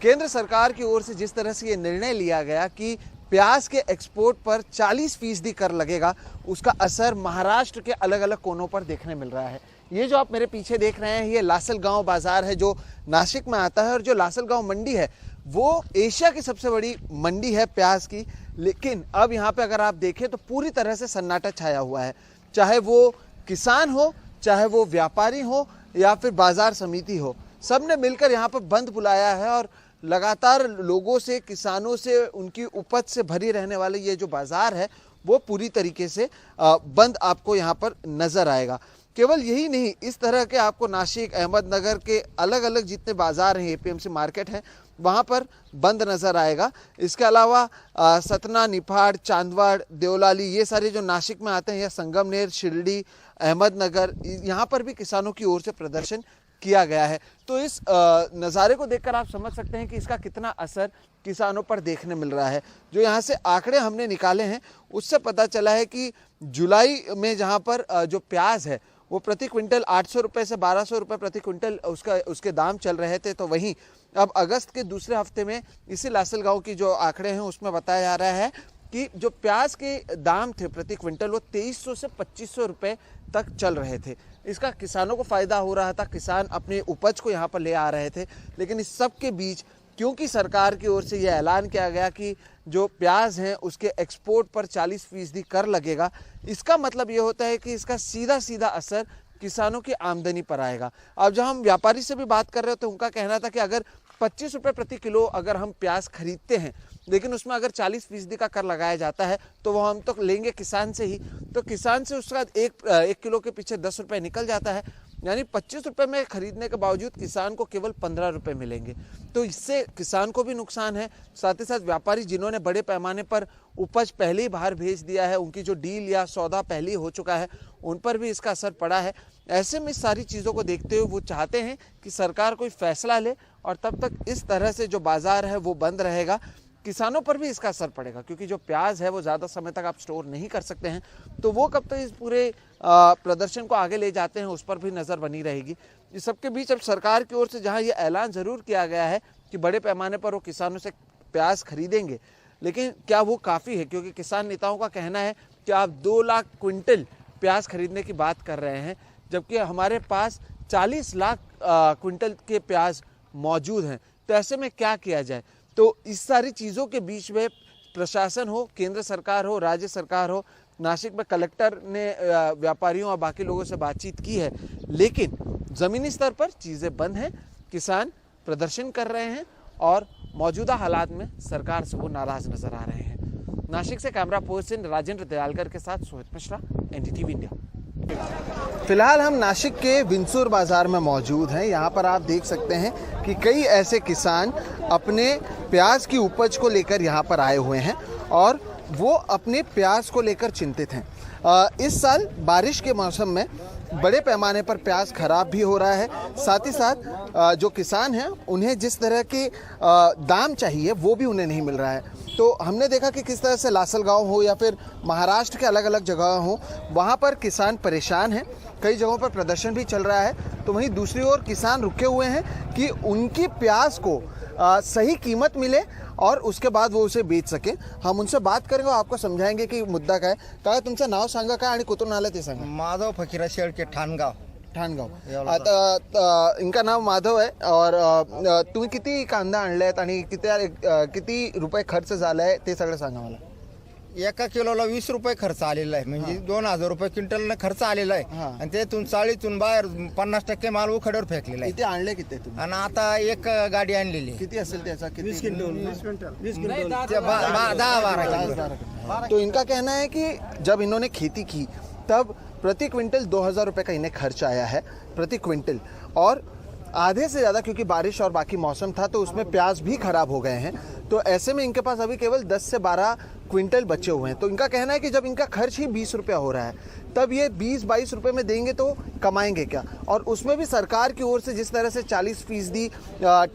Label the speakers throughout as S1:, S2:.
S1: केंद्र सरकार की ओर से जिस तरह से ये निर्णय लिया गया कि प्याज के एक्सपोर्ट पर 40% कर लगेगा, उसका असर महाराष्ट्र के अलग अलग कोनों पर देखने मिल रहा है। ये जो आप मेरे पीछे देख रहे हैं, ये लासलगांव बाजार है जो नासिक में आता है, और जो लासलगांव मंडी है वो एशिया की सबसे बड़ी मंडी है प्याज की। लेकिन अब यहाँ पे अगर आप देखें तो पूरी तरह से सन्नाटा छाया हुआ है, चाहे वो किसान हो, चाहे वो व्यापारी हो, या फिर बाजार समिति हो, सबने मिलकर यहाँ पर बंद बुलाया है। और लगातार लोगों से, किसानों से, उनकी उपज से भरी रहने वाले ये जो बाजार है वो पूरी तरीके से बंद आपको यहाँ पर नजर आएगा। केवल यही नहीं, इस तरह के आपको नासिक, अहमदनगर के अलग अलग जितने बाजार हैं, एपीएमसी मार्केट हैं, वहाँ पर बंद नज़र आएगा। इसके अलावा सतना, निफाड़, चांदवाड़, देवलाली, ये सारे जो नासिक में आते हैं, या संगमनेर, शिरडी, अहमदनगर, यहाँ पर भी किसानों की ओर से प्रदर्शन किया गया है। तो इस नज़ारे को देखकर आप समझ सकते हैं कि इसका कितना असर किसानों पर देखने मिल रहा है। जो यहाँ से आंकड़े हमने निकाले हैं उससे पता चला है कि जुलाई में जहाँ पर जो प्याज है वो प्रति क्विंटल 800 रुपये से 1200 रुपये प्रति क्विंटल उसके दाम चल रहे थे। तो वहीं अब अगस्त के दूसरे हफ्ते में इसी लासलगांव की जो आंकड़े हैं उसमें बताया जा रहा है कि जो प्याज के दाम थे प्रति क्विंटल वो 2300 से 2500 रुपये तक चल रहे थे। इसका किसानों को फ़ायदा हो रहा था, किसान अपनी उपज को यहाँ पर ले आ रहे थे। लेकिन इस सब के बीच क्योंकि सरकार की ओर से यह ऐलान किया गया कि जो प्याज हैं उसके एक्सपोर्ट पर 40% कर लगेगा, इसका मतलब ये होता है कि इसका सीधा सीधा असर किसानों की आमदनी पर आएगा। अब जब हम व्यापारी से भी बात कर रहे हो तो उनका कहना था कि अगर 25 रुपये प्रति किलो अगर हम प्याज खरीदते हैं, लेकिन उसमें अगर 40% का कर लगाया जाता है तो वो हम तो लेंगे किसान से ही, तो किसान से उसका एक किलो के पीछे 10 रुपये निकल जाता है, यानी 25 रुपये में खरीदने के बावजूद किसान को केवल 15 रुपये मिलेंगे। तो इससे किसान को भी नुकसान है, साथ ही साथ व्यापारी जिन्होंने बड़े पैमाने पर उपज पहले ही बाहर भेज दिया है, उनकी जो डील या सौदा पहले ही हो चुका है, उन पर भी इसका असर पड़ा है। ऐसे में सारी चीज़ों को देखते हुए वो चाहते हैं कि सरकार कोई फैसला ले, और तब तक इस तरह से जो बाजार है वो बंद रहेगा। किसानों पर भी इसका असर पड़ेगा, क्योंकि जो प्याज है वो ज़्यादा समय तक आप स्टोर नहीं कर सकते हैं, तो वो कब तक इस पूरे प्रदर्शन को आगे ले जाते हैं उस पर भी नज़र बनी रहेगी। इस सबके बीच अब सरकार की ओर से जहां ये ऐलान ज़रूर किया गया है कि बड़े पैमाने पर वो किसानों से प्याज खरीदेंगे, लेकिन क्या वो काफ़ी है? क्योंकि किसान नेताओं का कहना है कि आप 2 लाख क्विंटल प्याज खरीदने की बात कर रहे हैं, जबकि हमारे पास 40 लाख क्विंटल के प्याज मौजूद हैं। तो ऐसे में क्या किया जाए? तो इस सारी चीज़ों के बीच में प्रशासन हो, केंद्र सरकार हो, राज्य सरकार हो, नासिक में कलेक्टर ने व्यापारियों और बाकी लोगों से बातचीत की है, लेकिन ज़मीनी स्तर पर चीज़ें बंद हैं। किसान प्रदर्शन कर रहे हैं और मौजूदा हालात में सरकार से वो नाराज़ नजर आ रहे हैं। नासिक से कैमरा पर्सन राजेंद्र दयालकर के साथ सोहित मिश्रा, एनडीटीवी इंडिया। फिलहाल हम नासिक के विंसूर बाजार में मौजूद हैं। यहाँ पर आप देख सकते हैं कि कई ऐसे किसान अपने प्याज की उपज को लेकर यहाँ पर आए हुए हैं और वो अपने प्याज को लेकर चिंतित हैं। इस साल बारिश के मौसम में बड़े पैमाने पर प्याज खराब भी हो रहा है, साथ ही साथ जो किसान हैं उन्हें जिस तरह के दाम चाहिए वो भी उन्हें नहीं मिल रहा है। तो हमने देखा कि किस तरह से लासलगांव हो या फिर महाराष्ट्र के अलग अलग जगह हो, वहाँ पर किसान परेशान हैं, कई जगहों पर प्रदर्शन भी चल रहा है। तो वहीं दूसरी ओर किसान रुके हुए हैं कि उनकी प्याज को सही कीमत मिले और उसके बाद वो उसे बेच सके। हम उनसे बात करेंगे, आपको समझाएंगे कि मुद्दा काय। काय तुमचं नाव सांगा काय आणि कुठून आलं ते सांगा।
S2: माधव फकीरा शेळके, ठाणगाव.
S1: आता इनका नाव माधव आहे और तुम्ही किती कांदा आणलायत आणि किती रुपये खर्च झालाय ते सगळं सांगा मला।
S2: एका किलोला 20 रुपये खर्च आलेला आहे, म्हणजे 2000 रुपये क्विंटल खर्च आलेला आहे आणि त्यातून चाळीतून बाहेर 50% माल उखड्यावर फेकलेला आहे।
S1: किती आणले किती तुम्ही?
S2: आणि आता एक गाडी आणलेली आहे।
S1: किती असेल त्याचा?
S2: 20 क्विंटल 10-12।
S1: तो इनका कहना है कि जब इन्होंने खेती की तब प्रति क्विंटल 2000 रुपये का इन्हें खर्च आया है प्रति क्विंटल, और आधे से ज़्यादा क्योंकि बारिश और बाकी मौसम था तो उसमें प्याज भी खराब हो गए हैं। तो ऐसे में इनके पास अभी केवल 10 से 12 क्विंटल बचे हुए हैं। तो इनका कहना है कि जब इनका खर्च ही 20 रुपया हो रहा है तब ये 20-22 रुपये में देंगे तो कमाएंगे क्या? और उसमें भी सरकार की ओर से जिस तरह से 40%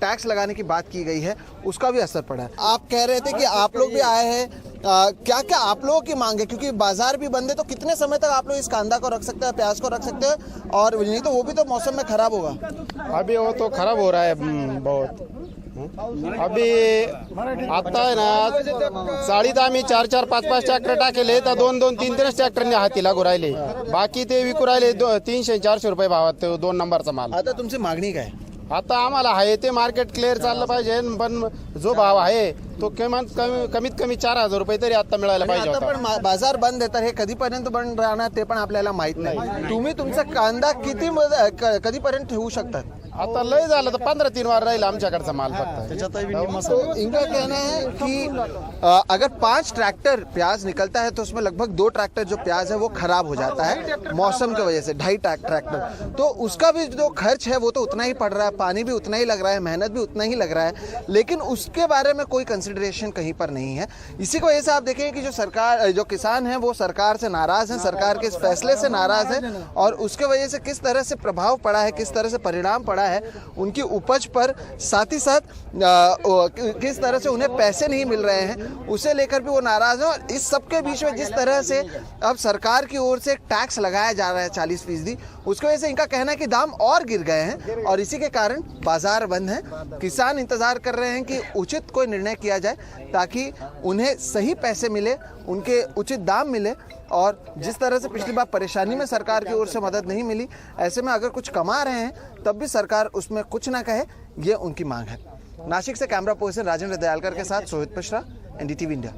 S1: टैक्स लगाने की बात की गई है उसका भी असर पड़ा है। आप कह रहे थे कि आप लोग भी आए हैं, क्या क्या आप लोगों की मांग है? क्योंकि बाजार भी बंद है, तो कितने समय तक आप लोग इस कांदा को रख सकते हैं, प्याज को रख सकते हैं? और नहीं तो वो भी तो मौसम में खराब होगा।
S3: अभी वो तो खराब हो रहा है बहुत। अभी आता आहे ना साडीत आम्ही 4-4, 5-5 ट्रॅक्टर टाकेले तर 2-2, 3-3 ट्रॅक्टरने हाती लागू राहिले. बाकी ते विकू राहिले 300-400 रुपये भावात 2 नंबरचा माल.
S1: आता तुमची मागणी काय?
S3: आता आम्हाला आहे ते मार्केट क्लिअर चाललं पाहिजे, पण जो भाव आहे तो कमीत कमी 4,000 रुपये तरी आता मिळायला पाहिजे
S1: आता
S3: होता.
S1: पण बाजार बंद आहे तर हे कधीपर्यंत बंद राहणार ते पण आपल्याला माहित नाही. तुम्ही तुमचा कांदा किती कधीपर्यंत ठेवू शकतात?
S3: आता लय झालं तर 15-3 वार राहील आमच्याकडचा माल फक्त.
S1: तो इनका कहना है कि अगर 5 ट्रैक्टर प्याज निकलता है तो उसमें लगभग 2 ट्रैक्टर जो प्याज है वो खराब हो जाता है मौसम की वजह से. 2.5 ट्रैक्टर तो उसका भी जो खर्च है वो तो उतना ही पड़ रहा है, पानी भी उतना ही लग रहा है, मेहनत भी उतना ही लग रहा है, लेकिन उसके बारे में कोई कंसिडरेशन कहीं पर नहीं है. इसी की वजह से आप देखें कि जो किसान है वो सरकार से नाराज है, सरकार के इस फैसले से नाराज है और उसके वजह से किस तरह से प्रभाव पड़ा है, किस तरह से परिणाम पड़ा है उनकी उपज पर, साथ ही साथ किस तरह से उन्हें पैसे नहीं मिल रहे हैं उसे लेकर भी वो नाराज है. और इस सबके बीच में जिस तरह से अब सरकार की ओर से टैक्स लगाया जा रहा है 40%, उसकी वजह से इनका कहना है कि दाम और गिर गए हैं और इसी के कारण बाजार बंद है. किसान इंतजार कर रहे हैं कि उचित कोई निर्णय किया जाए ताकि उन्हें सही पैसे मिले, उनके उचित दाम मिले. और जिस तरह से पिछली बार परेशानी में सरकार की ओर से मदद नहीं मिली, ऐसे में अगर कुछ कमा रहे हैं तब भी सरकार उसमें कुछ ना कहे, ये उनकी मांग है. नासिक से कैमरा पर्सन राजेंद्र दयालकर के साथ सोहित मिश्रा, NDTV इंडिया.